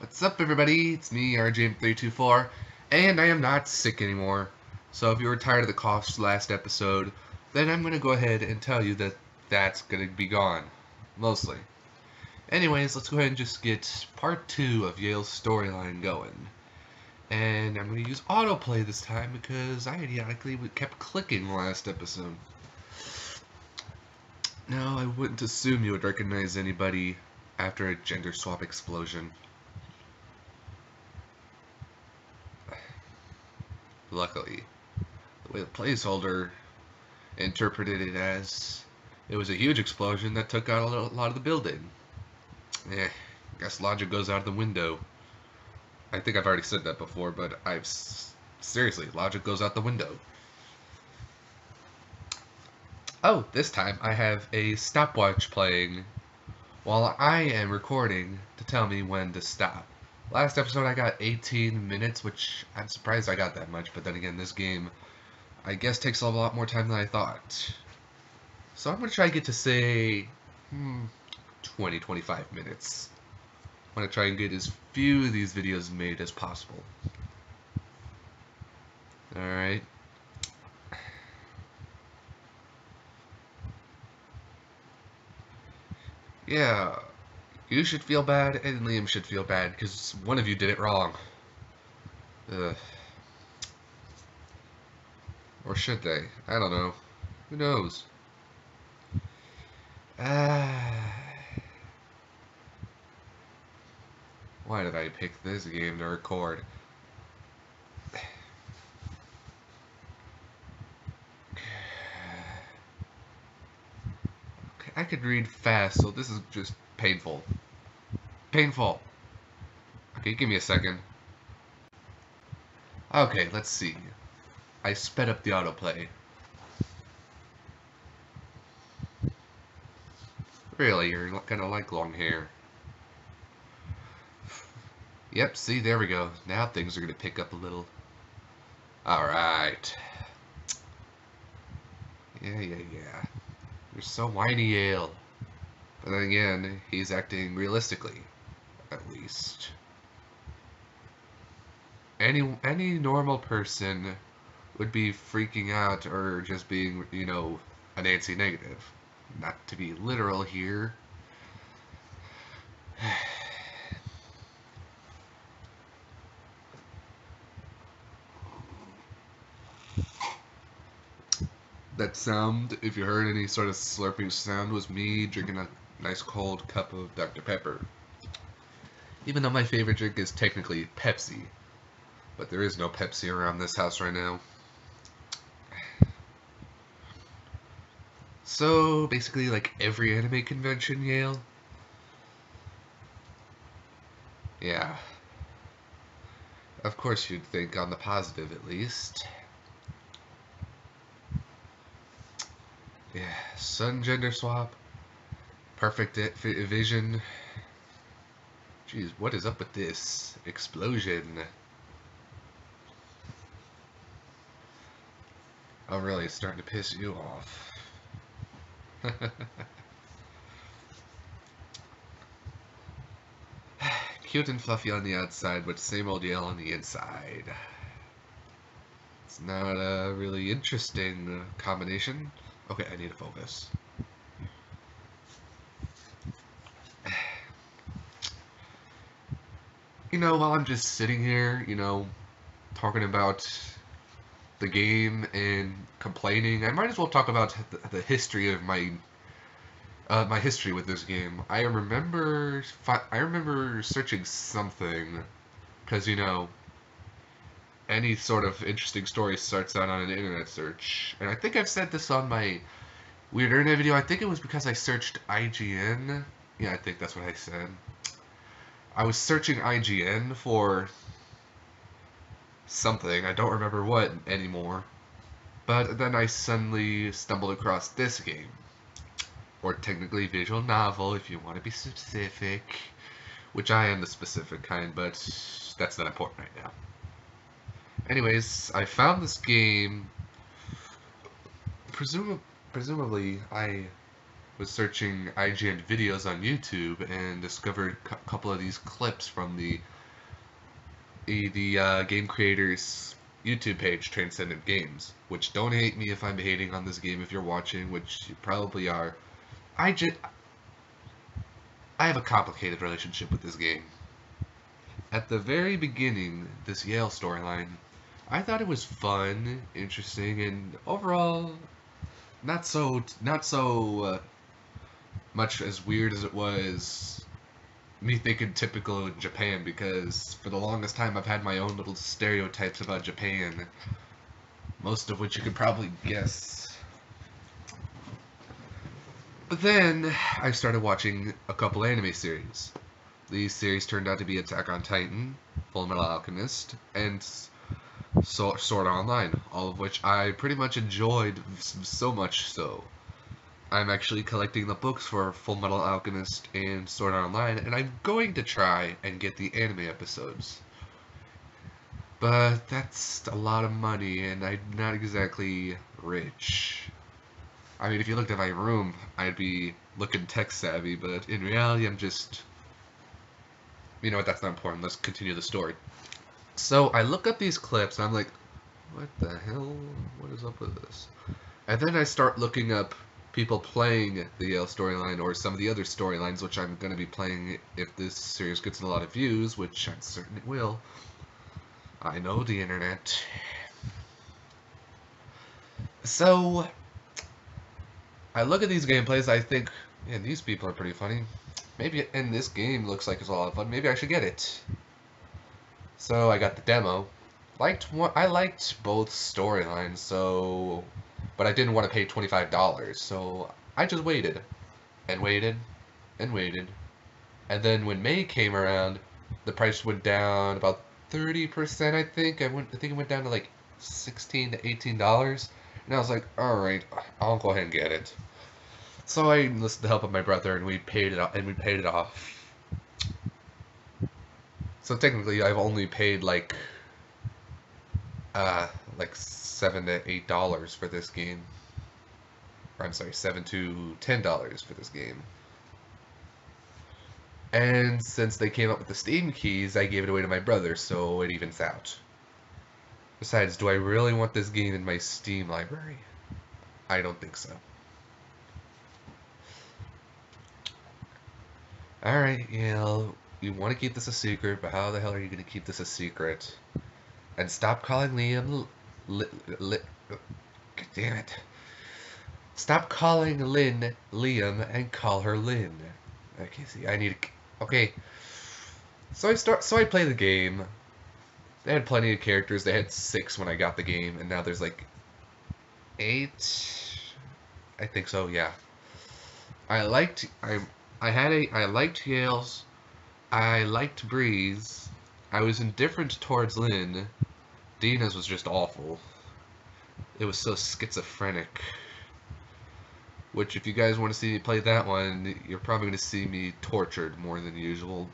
What's up, everybody? It's me, rjm324, and I am not sick anymore. So if you were tired of the coughs last episode, then I'm going to go ahead and tell you that that's going to be gone. Mostly. Anyways, let's go ahead and just get part 2 of Yael's storyline going. And I'm going to use autoplay this time because I idiotically kept clicking last episode. Now, I wouldn't assume you would recognize anybody after a gender swap explosion. Luckily, the way the placeholder interpreted it as, it was a huge explosion that took out a lot of the building. Guess logic goes out of the window. I think I've already said that before, but seriously, logic goes out the window. Oh, this time I have a stopwatch playing while I am recording to tell me when to stop. Last episode I got 18 minutes, which I'm surprised I got that much, but then again, this game, I guess, takes a lot more time than I thought. So I'm going to try to get to, say, 20-25 minutes. I'm going to try and get as few of these videos made as possible. Alright. Yeah. You should feel bad, and Liam should feel bad, because one of you did it wrong. Ugh. Or should they? I don't know. Who knows? Why did I pick this game to record? I could read fast, so this is just painful. Painful. Okay, give me a second. Okay, let's see. I sped up the autoplay. Really, you're gonna like long hair. Yep, see, there we go. Now things are gonna pick up a little. Alright. Yeah. You're so whiny, Yael. But then again, he's acting realistically. At least. Any normal person would be freaking out or just being, you know, a Nancy negative. Not to be literal here. That sound, if you heard any sort of slurping sound, was me drinking a nice cold cup of Dr. Pepper. Even though my favorite drink is technically Pepsi. But there is no Pepsi around this house right now. So, basically, like every anime convention, Yael? Yeah. Of course you'd think on the positive, at least. Yeah, sun gender swap. Perfect vision. Jeez, what is up with this? Explosion. Oh, really? It's starting to piss you off. Cute and fluffy on the outside, but same old Yael on the inside. It's not a really interesting combination. Okay, I need to focus. You know, while I'm just sitting here, you know, talking about the game and complaining, I might as well talk about the history of my history with this game. I remember searching something, because, you know, any sort of interesting story starts out on an internet search. And I think I've said this on my Weird Internet video. I think it was because I searched IGN. Yeah, I think that's what I said. I was searching IGN for something. I don't remember what anymore. But then I suddenly stumbled across this game. Or technically visual novel, if you want to be specific. Which I am the specific kind, but that's not important right now. Anyways, I found this game. Presumably, I was searching IGN videos on YouTube and discovered a couple of these clips from the the game creator's YouTube page, Transcendent Games. Which, don't hate me if I'm hating on this game if you're watching, which you probably are. I have a complicated relationship with this game. At the very beginning, this Yael storyline, I thought it was fun, interesting, and overall not so much as weird as it was me thinking typical in Japan, because for the longest time I've had my own little stereotypes about Japan, most of which you could probably guess. But then I started watching a couple anime series. These series turned out to be Attack on Titan, Full Metal Alchemist, and Sword Art Online, all of which I pretty much enjoyed, so much so. I'm actually collecting the books for Full Metal Alchemist and Sword Art Online, and I'm going to try and get the anime episodes. But that's a lot of money, and I'm not exactly rich. I mean, if you looked at my room, I'd be looking tech savvy, but in reality, I'm just... You know what, that's not important. Let's continue the story. So I look up these clips, and I'm like, what the hell? What is up with this? And then I start looking up people playing the Yael storyline, or some of the other storylines, which I'm going to be playing if this series gets a lot of views, which I'm certain it will. I know the internet. So I look at these gameplays, I think, man, these people are pretty funny. Maybe, and this game looks like it's a lot of fun, maybe I should get it. So I got the demo. I liked both storylines, so, but I didn't want to pay $25, so I just waited, and waited, and waited, and then when May came around, the price went down about 30%, I think. I think it went down to like $16 to $18, and I was like, all right, I'll go ahead and get it. So I enlisted the help of my brother, and we paid it off. So technically, I've only paid like $7 to $8 for this game. Or I'm sorry, $7 to $10 for this game. And since they came up with the Steam keys, I gave it away to my brother, so it evens out. Besides, do I really want this game in my Steam library? I don't think so. Alright, Yael, you want to keep this a secret, but how the hell are you going to keep this a secret? And stop calling Liam God damn it. Stop calling Lynn Liam and call her Lynn. Okay, see, I need to... Okay. So I play the game. They had plenty of characters. They had 6 when I got the game, and now there's like 8. I think so, yeah. I liked Yael's. I liked Breeze. I was indifferent towards Lynn. Dina's was just awful. It was so schizophrenic. Which, if you guys want to see me play that one, you're probably going to see me tortured more than usual.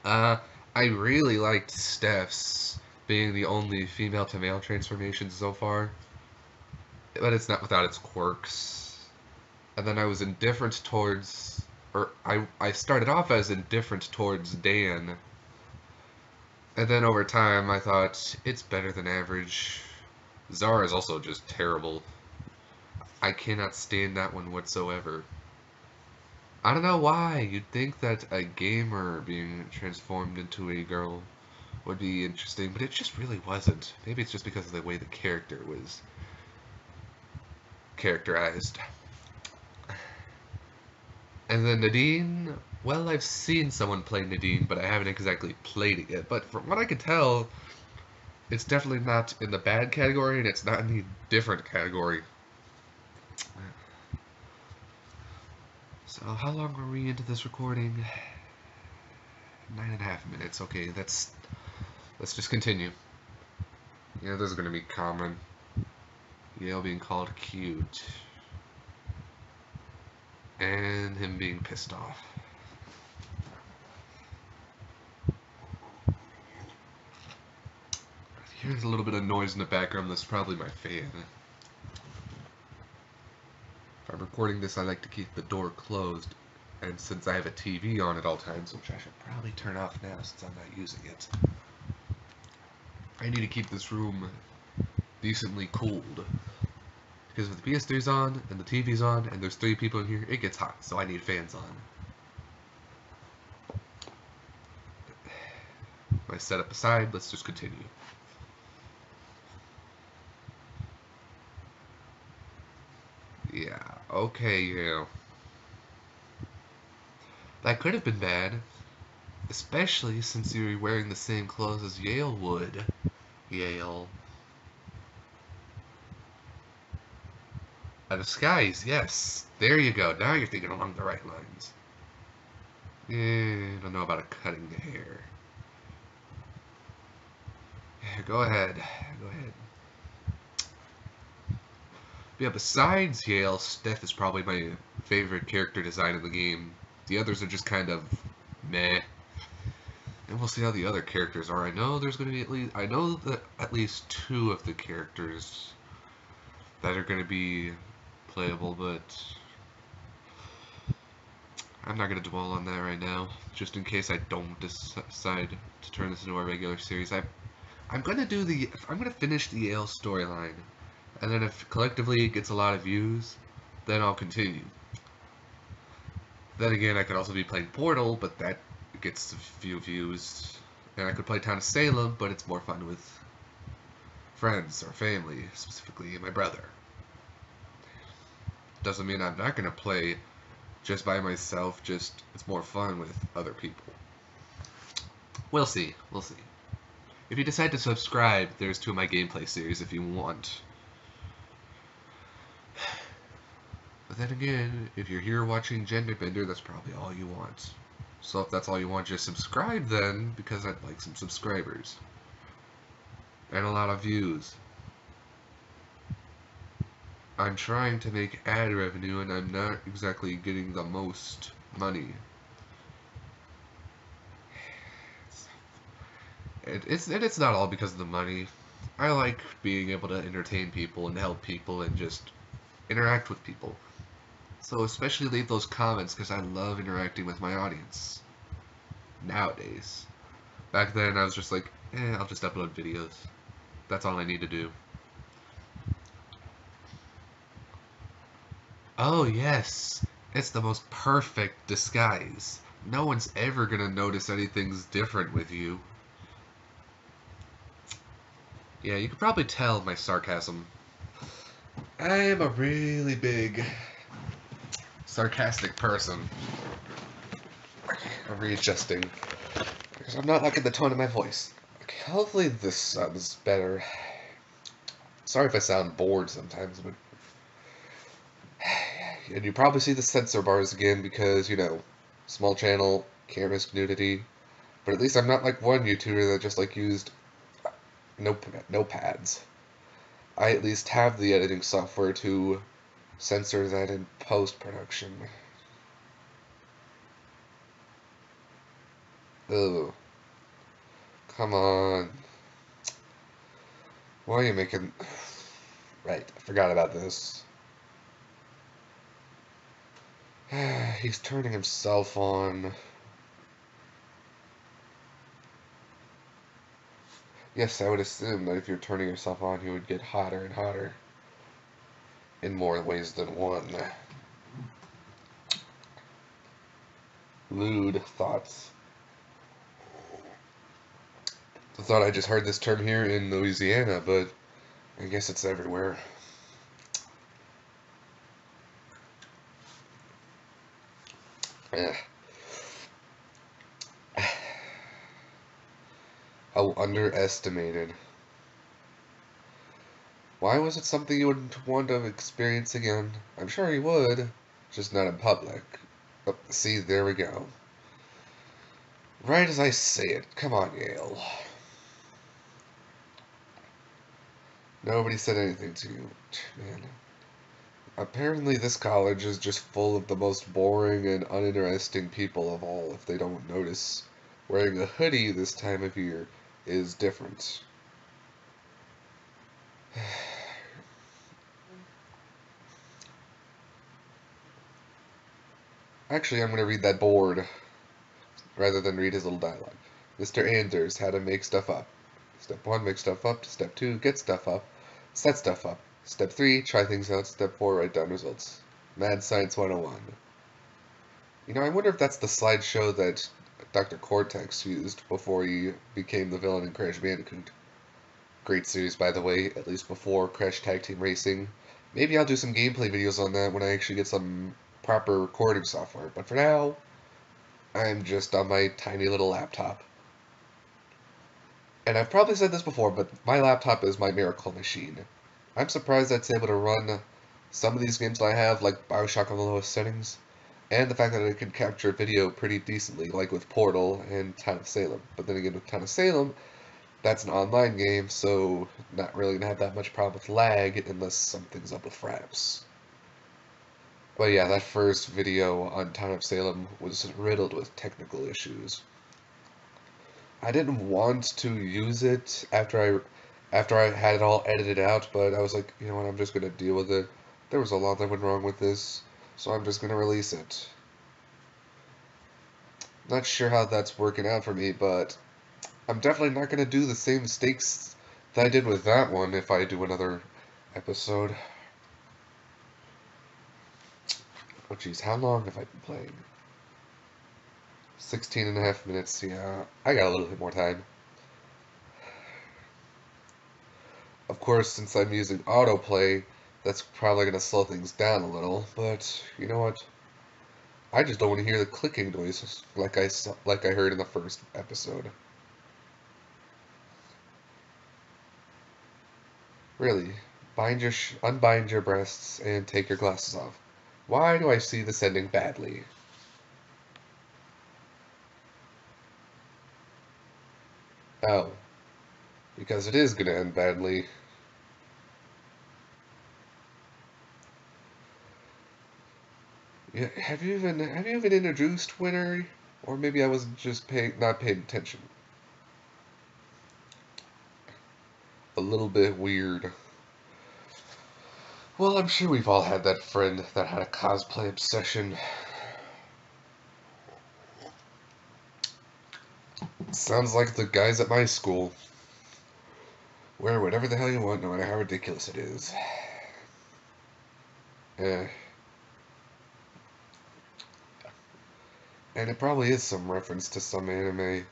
I really liked Steph's being the only female-to-male transformation so far. But it's not without its quirks. And then I was indifferent towards... Or, I started off as indifferent towards Dan. And then over time, I thought, it's better than average. Zara is also just terrible. I cannot stand that one whatsoever. I don't know why. You'd think that a gamer being transformed into a girl would be interesting, but it just really wasn't. Maybe it's just because of the way the character was characterized. And then Nadine, well, I've seen someone play Nadine, but I haven't exactly played it yet. But from what I could tell, it's definitely not in the bad category, and it's not in the different category. So how long are we into this recording? 9.5 minutes. Okay, let's just continue. Yeah, this is gonna be common. Yael being called cute. And him being pissed off. Here's a little bit of noise in the background. That's probably my fan. If I'm recording this, I like to keep the door closed. And since I have a TV on at all times, which I should probably turn off now since I'm not using it. I need to keep this room decently cooled. Because if the PS3's on, and the TV's on, and there's 3 people in here, it gets hot, so I need fans on. My setup aside, let's just continue. Yeah, okay, yeah. That could have been bad, especially since you're wearing the same clothes as Yael would. Yael. A disguise, yes. There you go. Now you're thinking along the right lines. I don't know about cutting the hair. Go ahead. Go ahead. Yeah, besides Yael, Steph is probably my favorite character design in the game. The others are just kind of meh. And we'll see how the other characters are. I know there's going to be at least 2 of the characters that are going to be playable, but I'm not going to dwell on that right now, just in case I don't decide to turn this into a regular series. I'm going to finish the Yael storyline, and then if collectively it gets a lot of views, then I'll continue. Then again, I could also be playing Portal, but that gets a few views. And I could play Town of Salem, but it's more fun with friends or family, specifically my brother. Doesn't mean I'm not going to play just by myself, just it's more fun with other people. We'll see. We'll see. If you decide to subscribe, there's 2 of my gameplay series if you want. But then again, if you're here watching Genderbender, that's probably all you want. So if that's all you want, just subscribe then, because I'd like some subscribers. And a lot of views. I'm trying to make ad revenue, and I'm not exactly getting the most money. It's not all because of the money. I like being able to entertain people and help people and just interact with people. So especially leave those comments, because I love interacting with my audience. Nowadays. Back then I was just like, I'll just upload videos. That's all I need to do. Oh yes, it's the most perfect disguise. No one's ever gonna notice anything's different with you. Yeah, you can probably tell my sarcasm. I am a really big sarcastic person. I'm readjusting because I'm not liking the tone of my voice. Okay, hopefully this sounds better. Sorry if I sound bored sometimes, but and you probably see the censor bars again because, you know, small channel, can't risk nudity. But at least I'm not like one YouTuber that just like used notepads. I at least have the editing software to censor that in post-production. Ugh. Come on. Why are you making... Right, I forgot about this. He's turning himself on. Yes, I would assume that if you're turning yourself on, you would get hotter and hotter. In more ways than one. Lewd thoughts. I thought I just heard this term here in Louisiana, but I guess it's everywhere. How underestimated. Why was it something you wouldn't want to experience again? I'm sure you would, just not in public. Oh, see, there we go. Right as I say it. Come on, Yael. Nobody said anything to you. Man. Apparently this college is just full of the most boring and uninteresting people of all if they don't notice. Wearing a hoodie this time of year is different. Actually, I'm going to read that board rather than read his little dialogue. Mr. Anders, how to make stuff up. Step 1, make stuff up. Step 2, get stuff up. Set stuff up. Step 3, try things out. Step 4, write down results. Mad Science 101. You know, I wonder if that's the slideshow that Dr. Cortex used before he became the villain in Crash Bandicoot. Great series, by the way, at least before Crash Tag Team Racing. Maybe I'll do some gameplay videos on that when I actually get some proper recording software. But for now, I'm just on my tiny little laptop. And I've probably said this before, but my laptop is my miracle machine. I'm surprised it's able to run some of these games that I have, like Bioshock on the lowest settings, and the fact that it can capture video pretty decently, like with Portal and Town of Salem. But then again, with Town of Salem, that's an online game, so not really going to have that much problem with lag unless something's up with fraps. But yeah, that first video on Town of Salem was riddled with technical issues. I didn't want to use it after I had it all edited out, but I was like, you know what, I'm just going to deal with it. There was a lot that went wrong with this, so I'm just going to release it. Not sure how that's working out for me, but I'm definitely not going to do the same mistakes that I did with that one if I do another episode. Oh jeez, how long have I been playing? 16.5 minutes, yeah. I got a little bit more time. Of course, since I'm using autoplay, that's probably going to slow things down a little, but you know what? I just don't want to hear the clicking noises like I heard in the first episode. Really, unbind your breasts and take your glasses off. Why do I see this ending badly? Oh, because it is going to end badly. Yeah, have you even introduced Winter? Or maybe I was just not paying attention. A little bit weird. Well, I'm sure we've all had that friend that had a cosplay obsession. Sounds like the guys at my school. Wear whatever the hell you want, no matter how ridiculous it is. Eh. And it probably is some reference to some anime.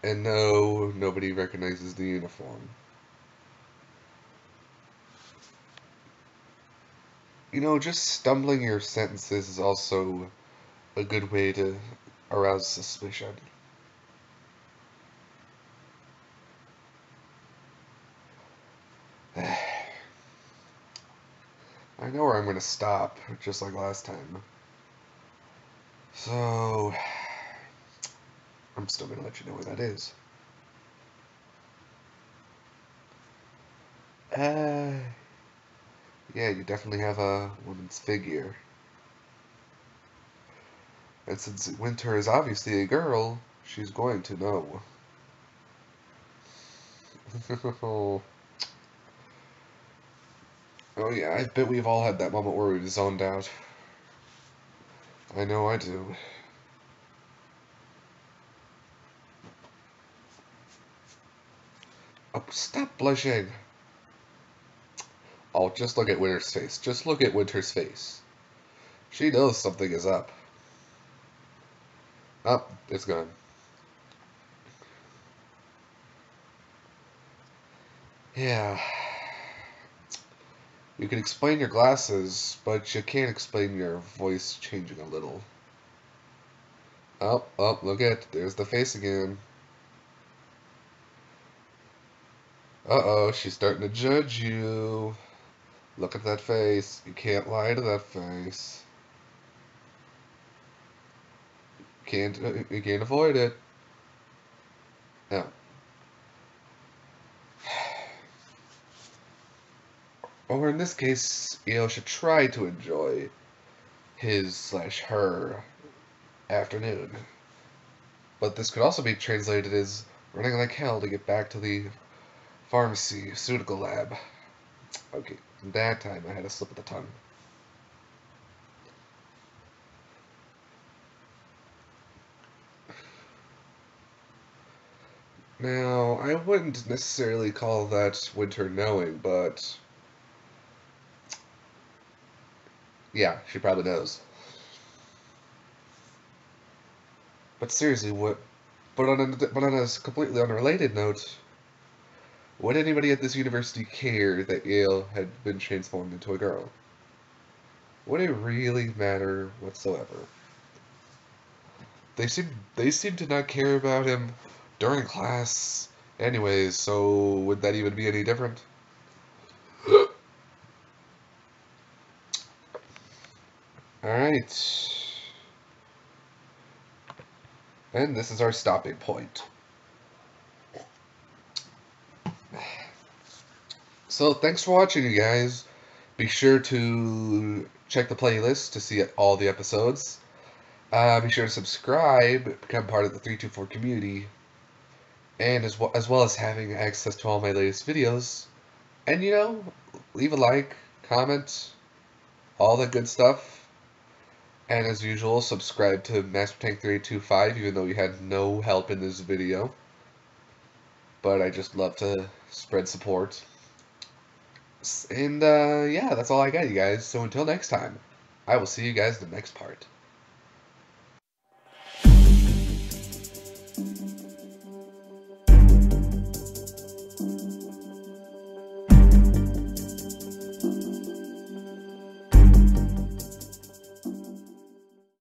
And no, nobody recognizes the uniform. You know, just stumbling your sentences is also a good way to arouse suspicion. I know where I'm going to stop, just like last time. So, I'm still going to let you know where that is. Yeah, you definitely have a woman's figure. And since Winter is obviously a girl, she's going to know. Oh yeah, I bet we've all had that moment where we've zoned out. I know I do. Oh, stop blushing. Oh, just look at Winter's face. Just look at Winter's face. She knows something is up. Oh, it's gone. Yeah. You can explain your glasses, but you can't explain your voice changing a little. Oh, look at, there's the face again. Uh-oh, she's starting to judge you. Look at that face. You can't lie to that face. You can't avoid it. Now, or in this case, Yael should try to enjoy his/her afternoon. But this could also be translated as running like hell to get back to the pharmaceutical lab. Okay, that time I had a slip of the tongue. Now, I wouldn't necessarily call that winter knowing, but yeah, she probably knows. But seriously, but on a completely unrelated note, would anybody at this university care that Yale had been transformed into a girl? Would it really matter whatsoever? They seem to not care about him during class anyways, so would that even be any different? Alright. And this is our stopping point. So thanks for watching, you guys. Be sure to check the playlist to see all the episodes. Be sure to subscribe, become part of the 324 community, and as well as having access to all my latest videos. And leave a like, comment, all that good stuff. And as usual, subscribe to MasterTank3825, even though you had no help in this video. But I just love to spread support. And yeah, that's all I got, you guys. So until next time, I will see you guys in the next part.